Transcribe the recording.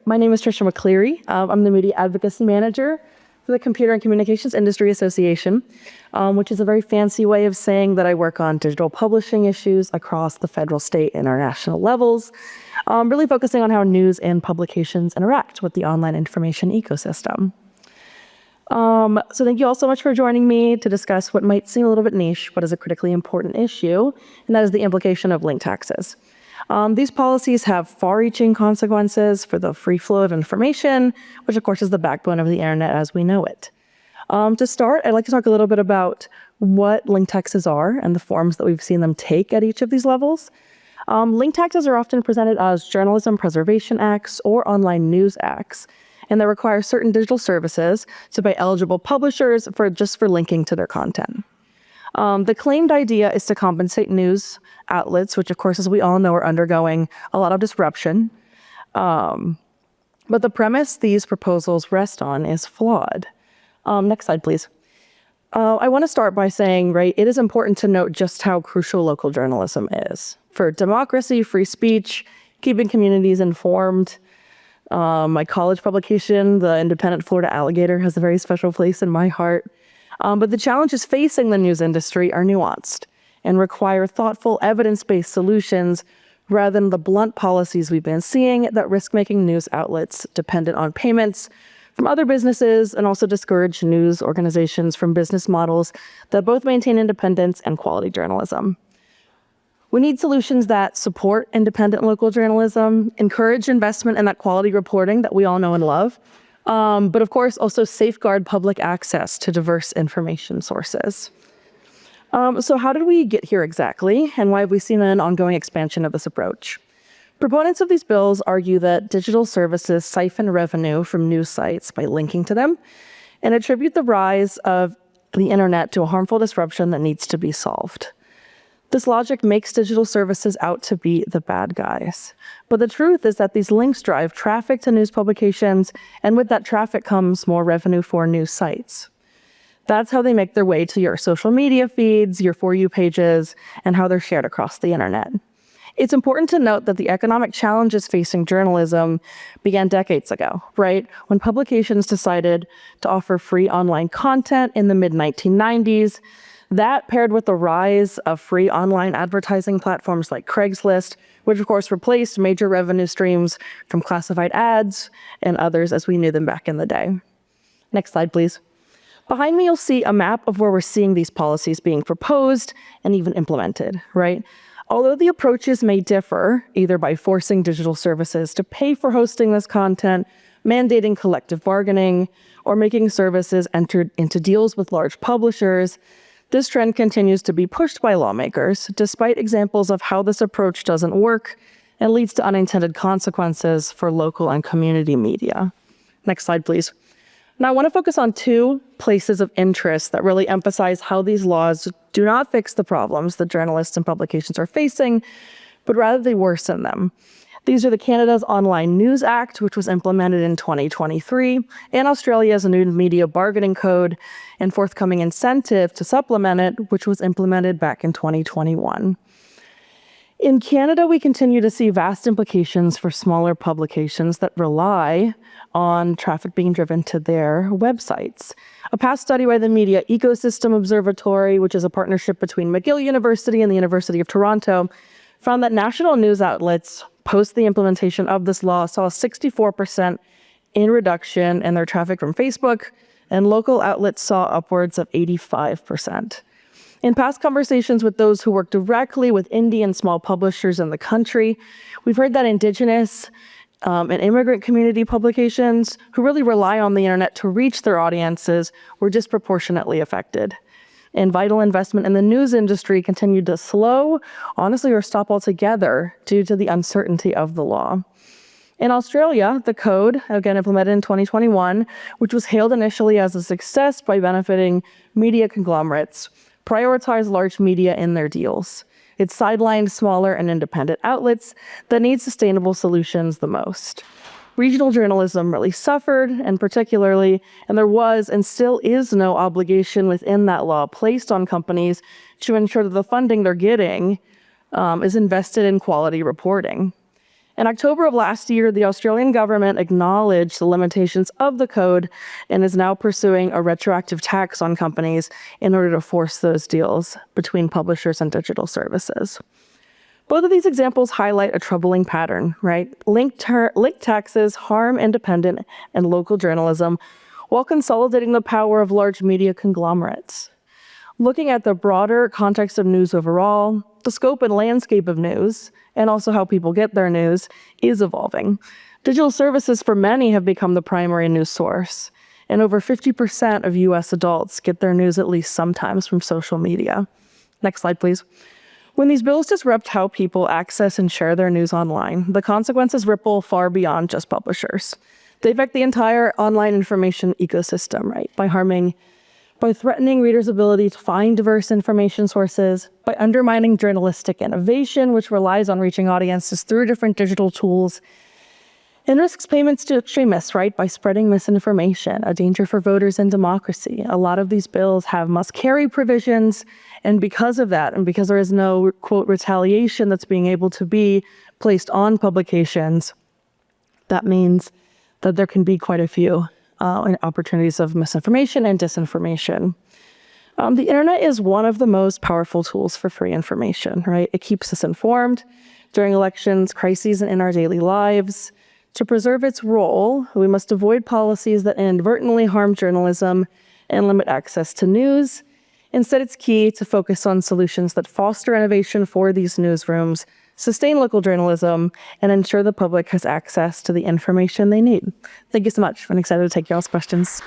My name is Tricia McCleary. I'm the Media Advocacy Manager for the Computer and Communications Industry Association, which is a very fancy way of saying that I work on digital publishing issues across the federal, state, and international levels, really focusing on how news and publications interact with the online information ecosystem. So thank you all so much for joining me to discuss what might seem a little bit niche, but is a critically important issue, and that is the implication of link taxes. These policies have far-reaching consequences for the free flow of information, which of course is the backbone of the internet as we know it. To start, I'd like to talk a little bit about what link taxes are and the forms that we've seen them take at each of these levels. Link taxes are often presented as Journalism Preservation Acts or Online News Acts, and they require certain digital services to pay eligible publishers for linking to their content. The claimed idea is to compensate news outlets, which of course, as we all know, are undergoing a lot of disruption. But the premise these proposals rest on is flawed. Next slide, please. I want to start by saying, it is important to note just how crucial local journalism is for democracy, free speech, keeping communities informed. My college publication, the Independent Florida Alligator, has a very special place in my heart. But the challenges facing the news industry are nuanced and require thoughtful, evidence-based solutions rather than the blunt policies we've been seeing that risk making news outlets dependent on payments from other businesses and also discourage news organizations from business models that both maintain independence and quality journalism. We need solutions that support independent local journalism, encourage investment in that quality reporting that we all know and love, but of course also safeguard public access to diverse information sources. So how did we get here exactly, and why have we seen an ongoing expansion of this approach? Proponents of these bills argue that digital services siphon revenue from news sites by linking to them and attribute the rise of the internet to a harmful disruption that needs to be solved. This logic makes digital services out to be the bad guys. But the truth is that these links drive traffic to news publications, and with that traffic comes more revenue for news sites. That's how they make their way to your social media feeds, your For You pages, and how they're shared across the internet. It's important to note that the economic challenges facing journalism began decades ago, when publications decided to offer free online content in the mid-1990s. That paired with the rise of free online advertising platforms like Craigslist, which of course replaced major revenue streams from classified ads and others as we knew them back in the day. Next slide, please. Behind me, you'll see a map of where we're seeing these policies being proposed and even implemented, Although the approaches may differ, either by forcing digital services to pay for hosting this content, mandating collective bargaining, or making services enter into deals with large publishers, this trend continues to be pushed by lawmakers, despite examples of how this approach doesn't work and leads to unintended consequences for local and community media. Next slide, please. Now, I want to focus on two places of interest that really emphasize how these laws do not fix the problems that journalists and publications are facing, but rather they worsen them. These are the Canada's Online News Act, which was implemented in 2023, and Australia's new Media Bargaining Code and forthcoming incentive to supplement it, which was implemented back in 2021. In Canada, we continue to see vast implications for smaller publications that rely on traffic being driven to their websites. A past study by the Media Ecosystem Observatory, which is a partnership between McGill University and the University of Toronto, found that national news outlets post the implementation of this law saw a 64% in reduction in their traffic from Facebook, and local outlets saw upwards of 85%. In past conversations with those who work directly with indie and small publishers in the country, we've heard that Indigenous and immigrant community publications who really rely on the internet to reach their audiences were disproportionately affected. And vital investment in the news industry continued to slow, honestly, or stop altogether due to the uncertainty of the law. In Australia, the code, again implemented in 2021, which was hailed initially as a success by benefiting media conglomerates, prioritized large media in their deals. It sidelined smaller and independent outlets that need sustainable solutions the most. Regional journalism really suffered, and there was and still is no obligation within that law placed on companies to ensure that the funding they're getting is invested in quality reporting. In October of last year, the Australian government acknowledged the limitations of the code and is now pursuing a retroactive tax on companies in order to force those deals between publishers and digital services. Both of these examples highlight a troubling pattern, right? Link taxes harm independent and local journalism while consolidating the power of large media conglomerates. Looking at the broader context of news overall, the scope and landscape of news, and also how people get their news, is evolving. Digital services for many have become the primary news source, and over 50% of US adults get their news at least sometimes from social media. Next slide, please. When these bills disrupt how people access and share their news online, the consequences ripple far beyond just publishers. They affect the entire online information ecosystem, right? By threatening readers' ability to find diverse information sources, by undermining journalistic innovation, which relies on reaching audiences through different digital tools, and risks payments to extremists, right? By spreading misinformation, a danger for voters and democracy. A lot of these bills have must-carry provisions, and because of that, and because there is no, quote, retaliation that's being able to be placed on publications, that means that there can be quite a few opportunities of misinformation and disinformation. The internet is one of the most powerful tools for free information, right? It keeps us informed during elections, crises, and in our daily lives. To preserve its role, we must avoid policies that inadvertently harm journalism and limit access to news. Instead, it's key to focus on solutions that foster innovation for these newsrooms, sustain local journalism, and ensure the public has access to the information they need. Thank you so much. I'm excited to take y'all's questions.